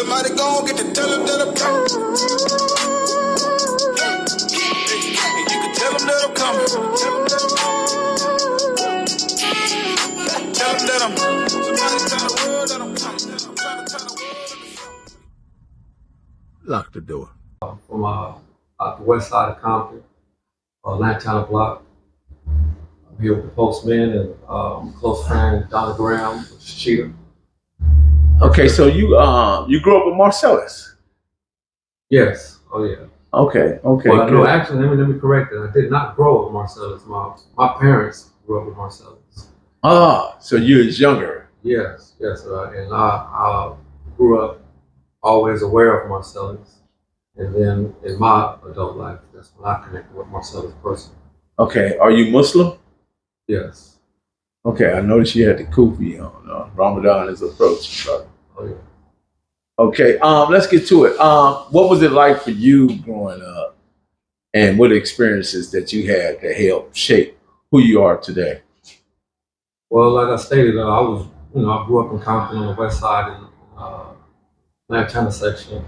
Somebody gon' get to tell him that I'm coming. And you can tell him that I'm coming. Tell him that I'm coming. Somebody tell the world that I'm coming. I'm trying to tell the world. Lock the door. From out the west side of Compton, Lantana Blocc. I'm here with the postman and close friend Donna Graham, Cheetah. Okay, so you grew up with Marcellus. Yes. Oh yeah. Okay. Well, Good. no, actually, let me correct it. I did not grow up with Marcellus. My parents grew up with Marcellus. So you was younger. Yes, and I grew up always aware of Marcellus, and then in my adult life, that's when I connected with Marcellus personally. Okay, are you Muslim? Yes. Okay, I noticed you had the kufi on. Ramadan is approaching, brother. Oh yeah. Okay, let's get to it. What was it like for you growing up, and what experiences that you had to help shape who you are today? Well, like I stated, I grew up in Compton on the west side in Lantana section.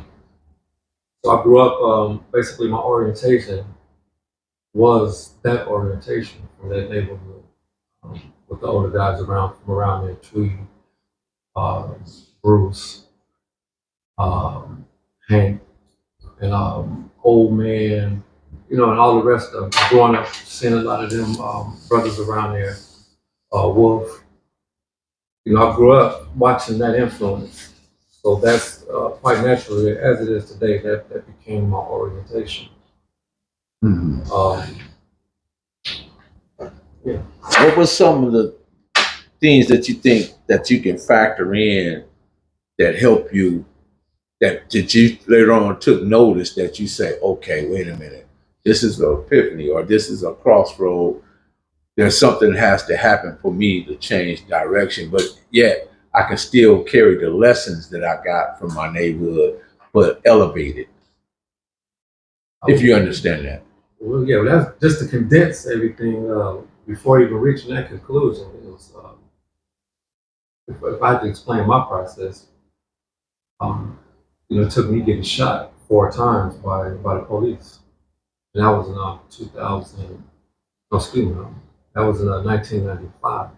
So I grew up, basically my orientation was that orientation from that neighborhood, with the older guys from around there, Tweed, Bruce, Hank, and Old Man, and all the rest of them. Growing up, seeing a lot of them brothers around there, Wolf. I grew up watching that influence. So that's quite naturally, as it is today, that became my orientation. Mm-hmm. Yeah. What were some of the things that you think that you can factor in that help you, that you later on took notice that you say, okay, wait a minute, this is an epiphany or this is a crossroad. There's something that has to happen for me to change direction, but yet I can still carry the lessons that I got from my neighborhood, but elevated. If you understand that. Well, yeah, that's just to condense everything before even reaching that conclusion. It was, if I had to explain my process, it took me getting shot 4 times by the police, and that was in 2000. No, excuse me, that was in 1995.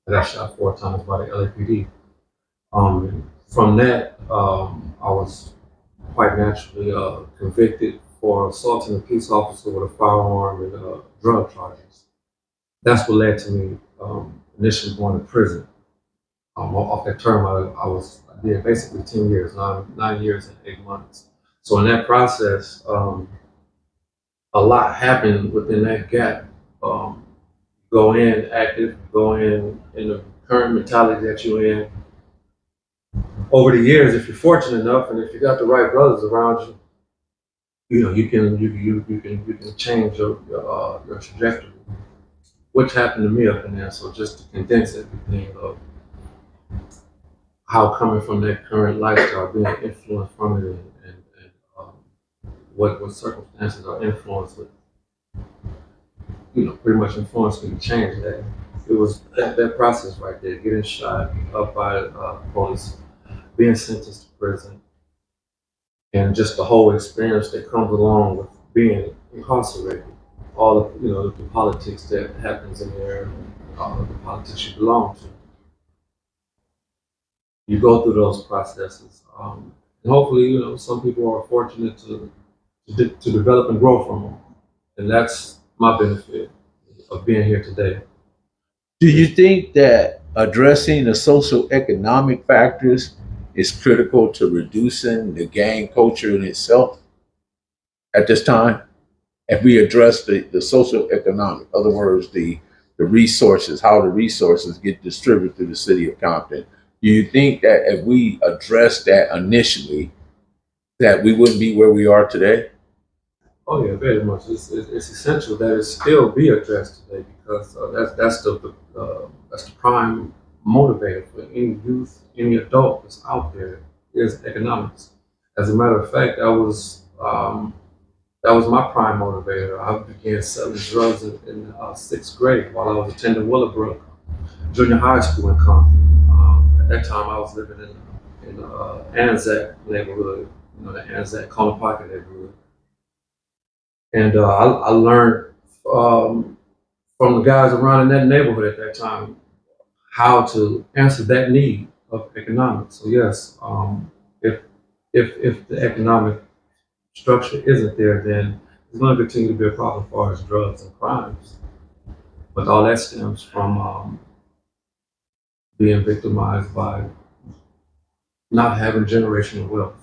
I got shot 4 times by the LAPD. From that, I was quite naturally convicted for assaulting a peace officer with a firearm and drug charges. That's what led to me initially going to prison. Off that term, I did basically 10 years, 9 years and 8 months. So in that process, a lot happened within that gap. Go in active, go in the current mentality that you're in. Over the years, if you're fortunate enough, and if you got the right brothers around you, you can change your trajectory. Which happened to me up in there. So just to condense everything of how coming from that current lifestyle, being influenced from it, and what circumstances are influenced with, pretty much influenced me to change that. It was that process right there, getting shot up by police, being sentenced to prison, and just the whole experience that comes along with being incarcerated. All of the politics that happens in there, and the politics you belong to. You go through those processes, and hopefully, some people are fortunate to develop and grow from them, and that's my benefit of being here today. Do you think that addressing the socioeconomic factors is critical to reducing the gang culture in itself at this time? If we address the socioeconomic, in other words, the resources, how the resources get distributed through the city of Compton, do you think that if we address that initially, that we wouldn't be where we are today? Oh yeah, very much. It's essential that it still be addressed today because that's the prime motivator for any youth, any adult that's out there is economics. As a matter of fact, that was my prime motivator. I began selling drugs in 6th grade while I was attending Willowbrook Junior High School in Compton. At that time, I was living in in the Anzac neighborhood, the Anzac Corner Pocket neighborhood. And I learned from the guys around in that neighborhood at that time how to answer that need of economics. So yes, if if the economic structure isn't there, then it's going to continue to be a problem as far as drugs and crimes. But all that stems from being victimized by not having generational wealth.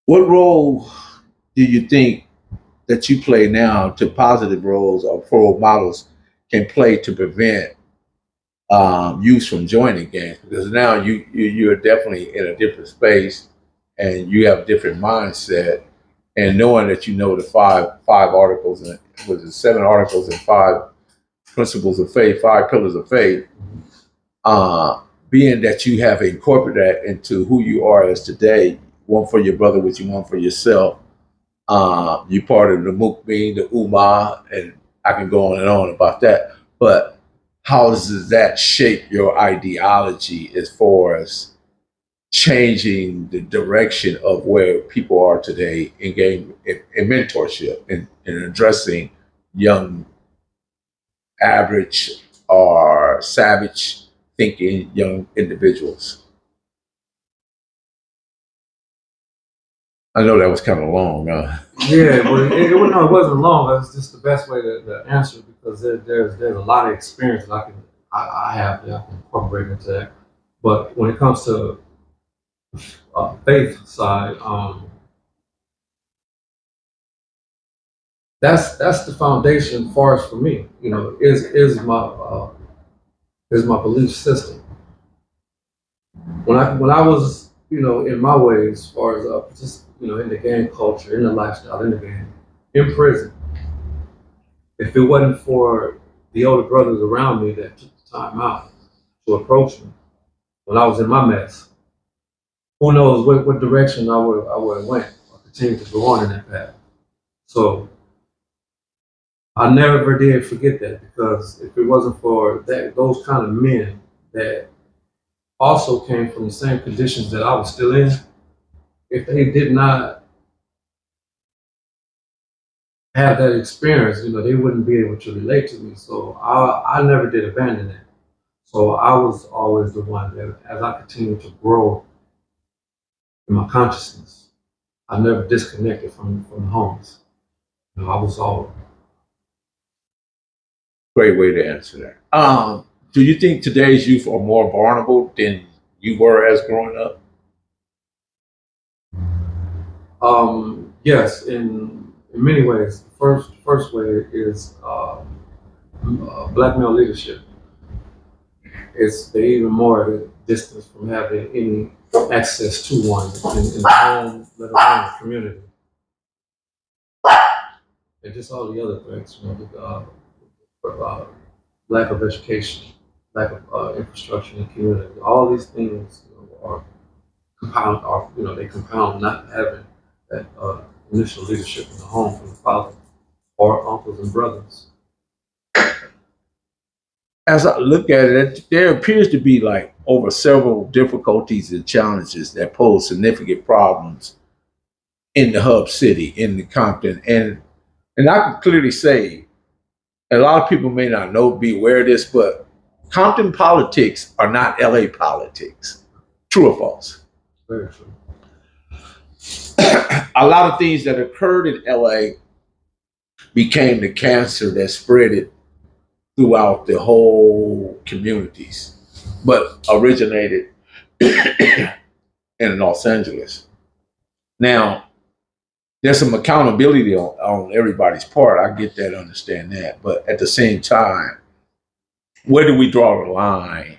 What role do you think that you play now to positive roles or role models can play to prevent youth from joining gangs? Because now you're definitely in a different space and you have a different mindset. And knowing that the five articles and was it 7 articles and 5 principles of faith, 5 pillars of faith, uh, being that you have incorporated that into who you are as today, one for your brother, which you want for yourself. You're part of the Mukbeen, the Ummah, and I can go on and on about that. But how does that shape your ideology as far as changing the direction of where people are today in mentorship and addressing young, average, or savage thinking young individuals? I know that was kind of long. Yeah, but no, it wasn't long. It was just the best way to answer because there's a lot of experience that I have that I can incorporate into that. But when it comes to faith side, that's the foundation for us for me. Is my belief system. When I was in my ways, as far as just in the gang culture, in the lifestyle, in the game, in prison, if it wasn't for the older brothers around me that took the time out to approach me when I was in my mess, who knows what direction I would have went or continued to go on in that path. So I never did forget that because if it wasn't for those kind of men that also came from the same conditions that I was still in, if they did not have that experience, they wouldn't be able to relate to me. So I never did abandon that. So I was always the one that, as I continued to grow in my consciousness, I never disconnected from the homies. I was all. Great way to answer that. Do you think today's youth are more vulnerable than you were as growing up? Yes, in many ways. The first way is black male leadership. They're even more at a distance from having any access to one in the home, let alone the community, and just all the other things. Lack of education, lack of infrastructure in the community. All these things are compound. Are they compound not having that initial leadership in the home from the father or uncles and brothers. As I look at it, there appears to be like over several difficulties and challenges that pose significant problems in the hub city, in the Compton, and I can clearly say a lot of people may not be aware of this, but Compton politics are not LA politics. True or false? Very true. A lot of things that occurred in LA became the cancer that spread it throughout the whole communities, but originated in Los Angeles. Now, there's some accountability on everybody's part. I get that, understand that. But at the same time, where do we draw the line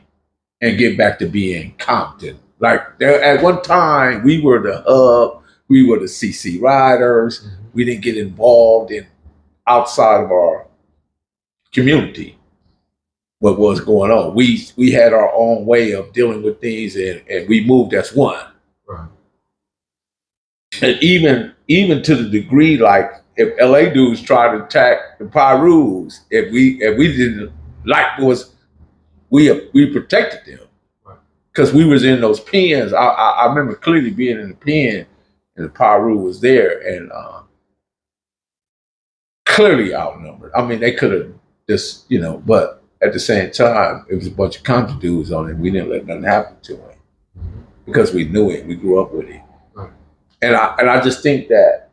and get back to being Compton? Like there, at one time, we were the hub, we were the CC riders. Mm-hmm. We didn't get involved in outside of our community what was going on. We had our own way of dealing with things, and we moved as one. Right. And even to the degree, like if LA dudes try to attack the Pirus, if we didn't like was we protected them. Right. because we was in those pens. I remember clearly being in the pen, and the Paru was there, and clearly outnumbered. I mean, they could have just, but at the same time, it was a bunch of Compton dudes on it. We didn't let nothing happen to him because we knew it. We grew up with it. Right. And I just think that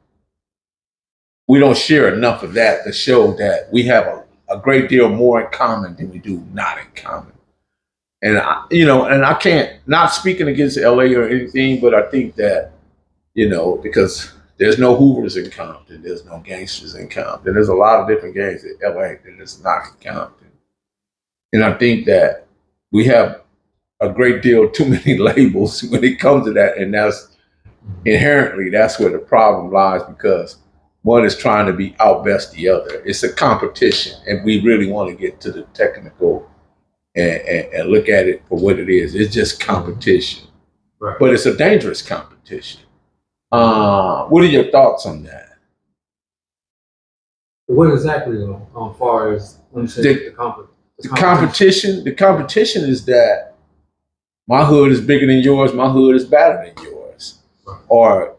we don't share enough of that to show that we have a great deal more in common than we do not in common. And I can't, not speaking against LA or anything, but I think that, because there's no Hoovers in Compton, there's no gangsters in Compton. There's a lot of different gangs in LA that is not in Compton. And I think that we have a great deal too many labels when it comes to that, and that's inherently that's where the problem lies, because one is trying to be outbest the other. It's a competition, and we really want to get to the technical and look at it for what it is. It's just competition, Right. But it's a dangerous competition. What are your thoughts on that? What exactly, though, as far as when you say the competition? The competition is that my hood is bigger than yours, my hood is better than yours. Right. Or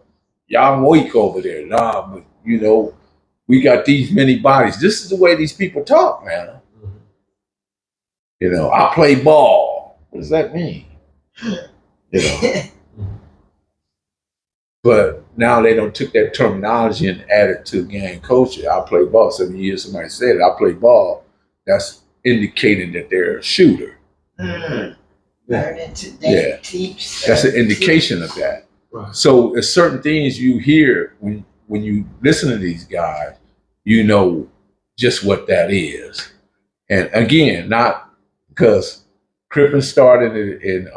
y'all weak over there. Nah, but we got these many bodies. This is the way these people talk, man. Mm-hmm. I play ball. What does that mean? But now they don't took that terminology and added to gang culture. I play ball. 7 years somebody said it. I play ball. That's indicating that they're a shooter. Mm. Yeah. That's an indication of that. Right. So there's certain things you hear when you listen to these guys, just what that is. And again, not because Crippen started in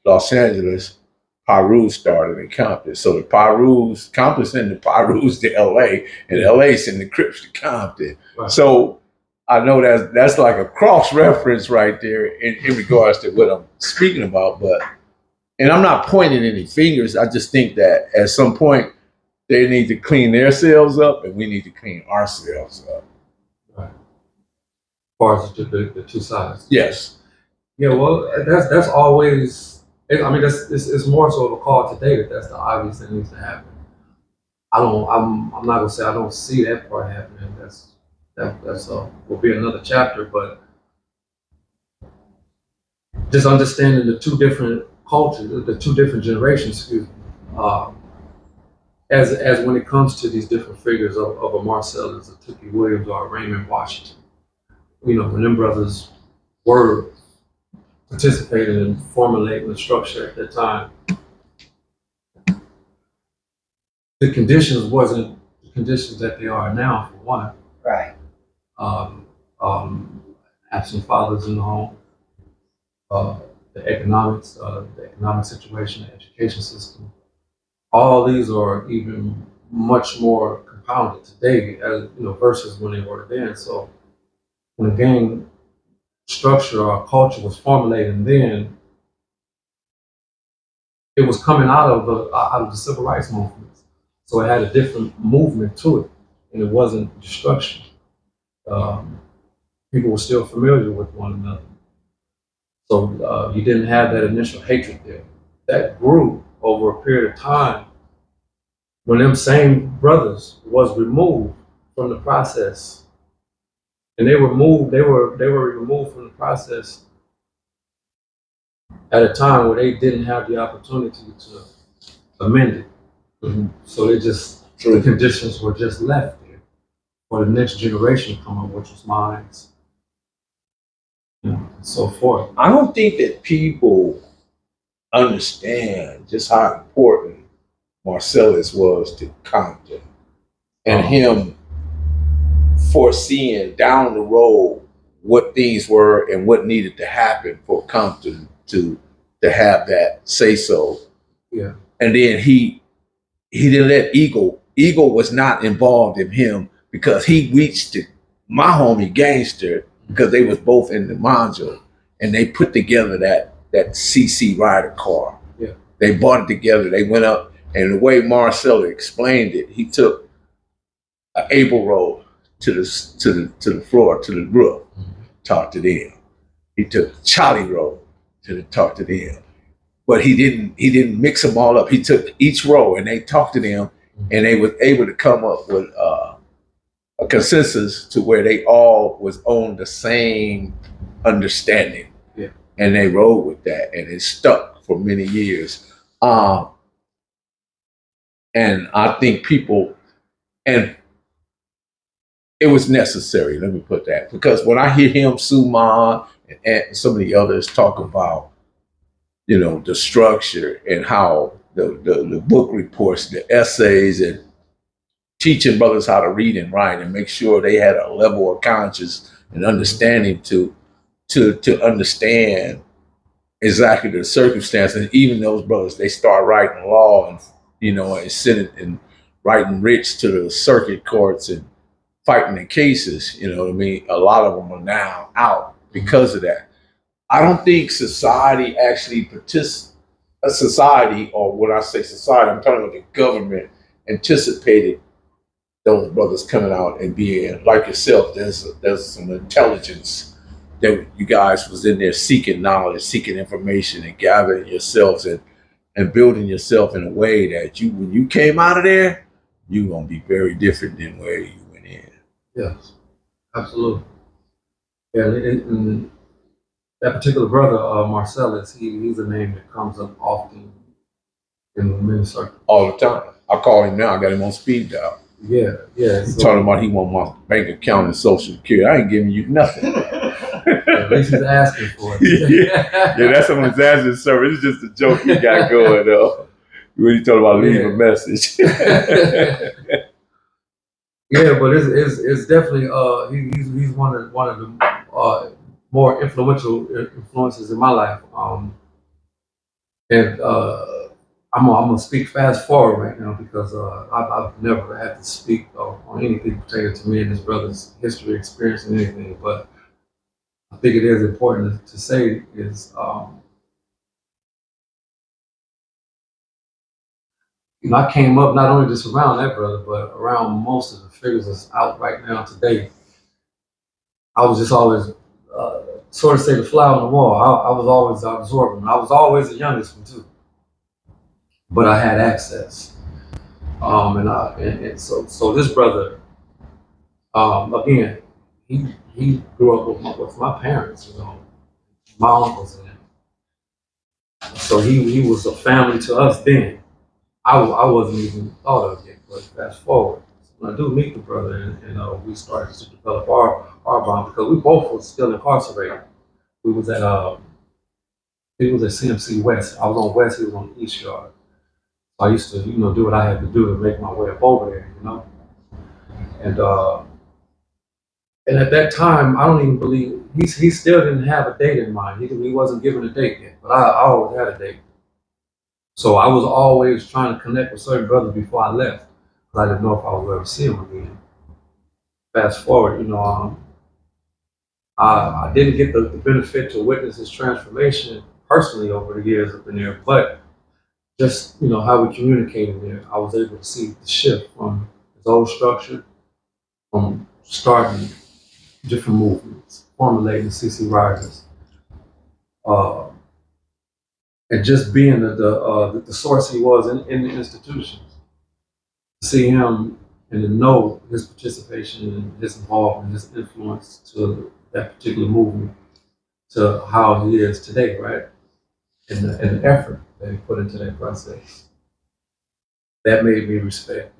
Los Angeles, Paru started in Compton. So the Compton send the Parus to LA, and LA send the Crips to Compton. Right. So I know that's like a cross reference right there in regards to what I'm speaking about. And I'm not pointing any fingers. I just think that at some point they need to clean themselves up, and we need to clean ourselves up. Right. As far as the two sides. Yes. Yeah. Well, that's always. I mean, it's more so of a call today that's the obvious that needs to happen. I'm not gonna say I don't see that part happening. That's will be another chapter, but just understanding the two different cultures, the two different generations, as when it comes to these different figures of a Marcellus, a Tookie Williams, or a Raymond Washington. When them brothers were participating in formulating the structure at that time, the conditions wasn't the conditions that they are now, for one. Right. Absent fathers in the home, the economic situation, the education system. All these are even much more compounded today, as versus when they were then. So when a gang structure or culture was formulating then, it was coming out of the civil rights movement. So it had a different movement to it, and it wasn't destruction. People were still familiar with one another. So you didn't have that initial hatred there. That grew over a period of time when them same brothers was removed from the process. And they were removed from the process at a time where they didn't have the opportunity to amend it. Mm-hmm. So the conditions were just left there for the next generation to come up, which was mines, and so forth. I don't think that people understand just how important Marcellus was to Compton, and him foreseeing down the road what things were and what needed to happen for Compton to have that say so. Yeah. And then he didn't let ego was not involved in him, because he reached to my homie Gangster, because they was both in the module, and they put together that CC Rider car. Yeah. They bought it together. They went up, and the way Marcelo explained it, he took an Able roll to the floor, to the roof, talked to them. He took Charlie roll to talk to them. but he didn't mix them all up. He took each row and they talked to them, and they was able to come up with a consensus to where they all was on the same understanding. Yeah. And they rode with that, and it stuck for many years. And I think people, and it was necessary, let me put that, because when I hear him, Suman, and some of the others talk about, the structure and how the book reports, the essays, and teaching brothers how to read and write and make sure they had a level of conscience and understanding to understand exactly the circumstances. Even those brothers, they start writing law and and sending and writing writs to the circuit courts and fighting the cases. You know what I mean? A lot of them are now out because of that. I don't think society actually society, or when I say society, I'm talking about the government, anticipated those brothers coming out and being like yourself. There's some intelligence that you guys was in there seeking knowledge, seeking information, and gathering yourselves and building yourself in a way that when you came out of there, you're gonna be very different than where you went in. Yes, absolutely. Yeah, and that particular brother, Marcellus, he's a name that comes up often in the many circles. All the time. I call him now. I got him on speed dial. Yeah. He's talking about he want my bank account and Social Security. I ain't giving you nothing. At least he's asking for it. Yeah, that's someone's asking service. It's just a joke he got going though. When he talking about leaving a message. Yeah, but it's definitely he's one of the more influential influences in my life. And I'm gonna speak fast forward right now because I've never had to speak on anything pertaining to me and his brother's history, experience, and anything. But I think it is important to say is I came up not only just around that brother, but around most of the figures that's out right now today. I was just always sort of say the fly on the wall. I was always absorbing. I was always the youngest one too, but I had access. And so this brother, again, he grew up with my parents, my uncles and them. So he was a family to us then. I wasn't even thought of yet, but fast forward. When I do meet the brother and we started to develop our bond because we both were still incarcerated. We was at he was at CMC West. I was on West, he was on the East Yard. I used to, do what I had to do to make my way up over there, And at that time, I don't even believe he still didn't have a date in mind. He wasn't given a date yet, but I always had a date. So I was always trying to connect with certain brothers before I left, because I didn't know if I would ever see them again. Fast forward, I didn't get the benefit to witness his transformation personally over the years up in there, but just how we communicated there, I was able to see the shift from his old structure, from starting different movements, formulating CC Risers, and just being the source he was in the institutions. To see him and to know his participation and his involvement, his influence to that particular movement, to how he is today, right? And the effort that he put into that process. That made me respect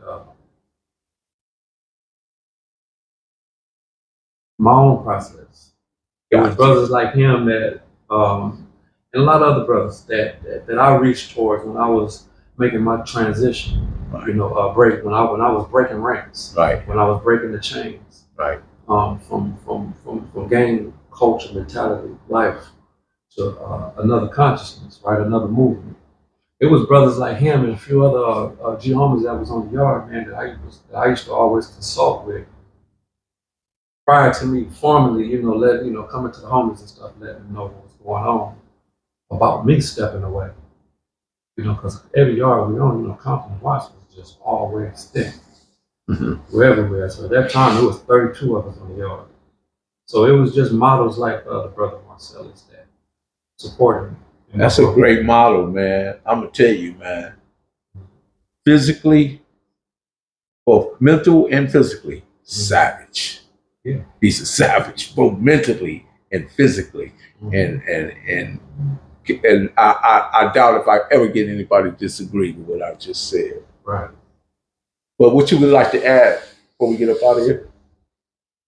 my own process. It was brothers like him that, and a lot of other brothers that I reached towards when I was making my transition. Right. Break when I was breaking ranks. Right. When I was breaking the chains. Right. From gang culture mentality life to another consciousness, right? Another movement. It was brothers like him and a few other G homies that was on the yard, man, that I used to always consult with prior to me formally, coming to the homies and stuff, letting them know what was going on about me stepping away. Because every yard we own, Compton Watch was just always thick. Mm-hmm. We're everywhere. So at that time, it was 32 of us on the yard. So it was just models like the brother Marcellus that supported me. That's a great model, man. I'm gonna tell you, man. Physically, both mental and physically, savage. Yeah. He's a savage, both mentally and physically. And I doubt if I ever get anybody to disagree with what I just said. Right. But what you would like to add before we get up out of here?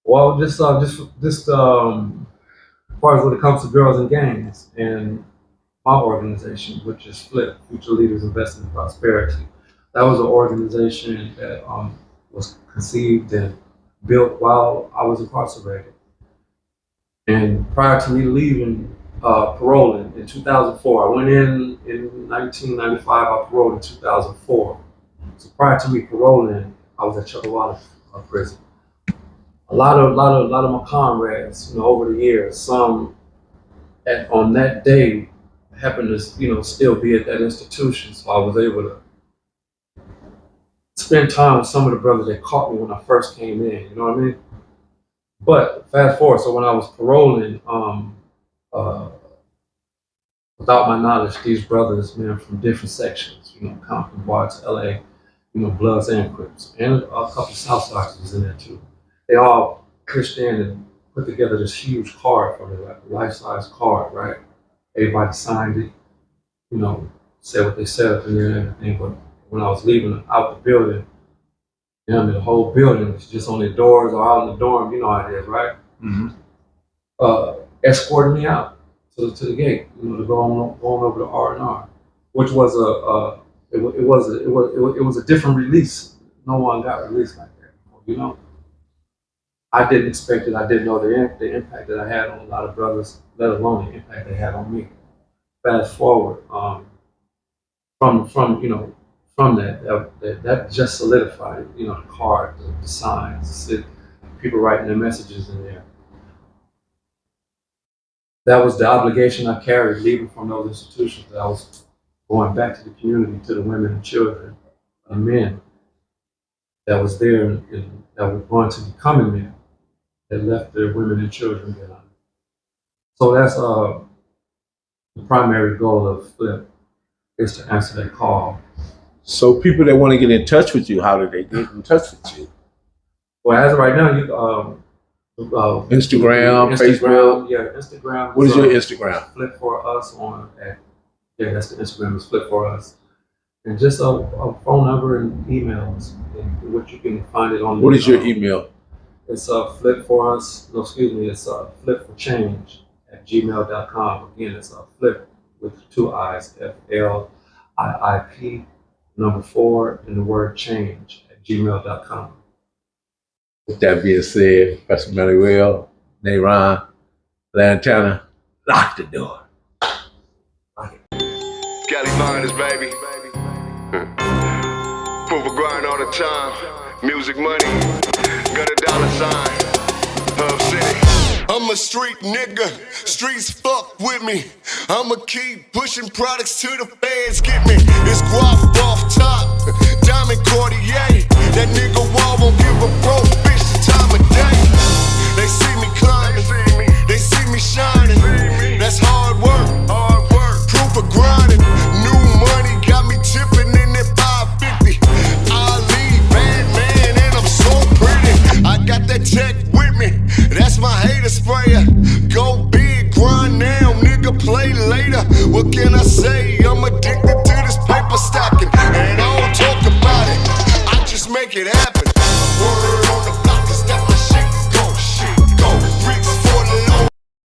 Well, just as far as when it comes to girls and gangs and my organization, which is FLIP, Future Leaders Investing in Prosperity. That was an organization that was conceived and built while I was incarcerated. And prior to me leaving, paroling in 2004, I went in 1995, I paroled in 2004. So prior to me paroling, I was at Chuckawalla prison. A lot of my comrades, over the years, some on that day happened to, still be at that institution. So I was able to spend time with some of the brothers that caught me when I first came in, you know what I mean? But fast forward, so when I was paroling, without my knowledge, these brothers, man, from different sections, Compton, Watts, LA, Bloods and Crips, and a couple of Southsiders was in there too. They all pushed in and put together this huge card for me, like a life-size card, right? Everybody signed it, said what they said up in there and everything. But when I was leaving out the building, the whole building was just on the doors or out in the dorm, you know how it is, right? Mm-hmm. Escorted me out to the gate, to go on over to R&R, which was it was a different release. No one got released like that, I didn't expect it. I didn't know the impact that I had on a lot of brothers, let alone the impact they had on me. Fast forward, from that just solidified it. The card, the signs, people writing their messages in there. That was the obligation I carried leaving from those institutions. That I was going back to the community, to the women and children and men that was there and that were going to be coming men that left their women and children behind. So that's the primary goal of FLIP, is to answer that call. So people that want to get in touch with you, how do they get in touch with you? Well, as of right now, you Instagram, Facebook. Yeah, Instagram. What is your Instagram? Flip for Us that's the Instagram is Flip for Us, and just a phone number and emails, which you can find it on. What is your email? It's Flip for Us. No, excuse me. It's flipforchange@gmail.com. Again, it's Flip with 2 I's. FLIIP 4 and the word change@gmail.com. With that being said, Pastor Manuel, Narhon, Lantana, lock the door. Cali Miners, baby. Proof of grind all the time. Music money. Got a dollar sign. Hub City. I'm a street nigga. Streets fuck with me. I'ma keep pushing products till the feds get me. It's guap off top. Diamond Cartier. That nigga wall won't give a broke bitch the time of day. They see me climbing. They see me shining. That's hard work. Proof of grinding. New money got me tipping in that 550. Ali, bad man, and I'm so pretty. I got that tech with me. That's my hater sprayer. Go big, grind now, nigga, play later. What can I say? I'm addicted to this paper stacking. And I don't talk about it. I just make it happen.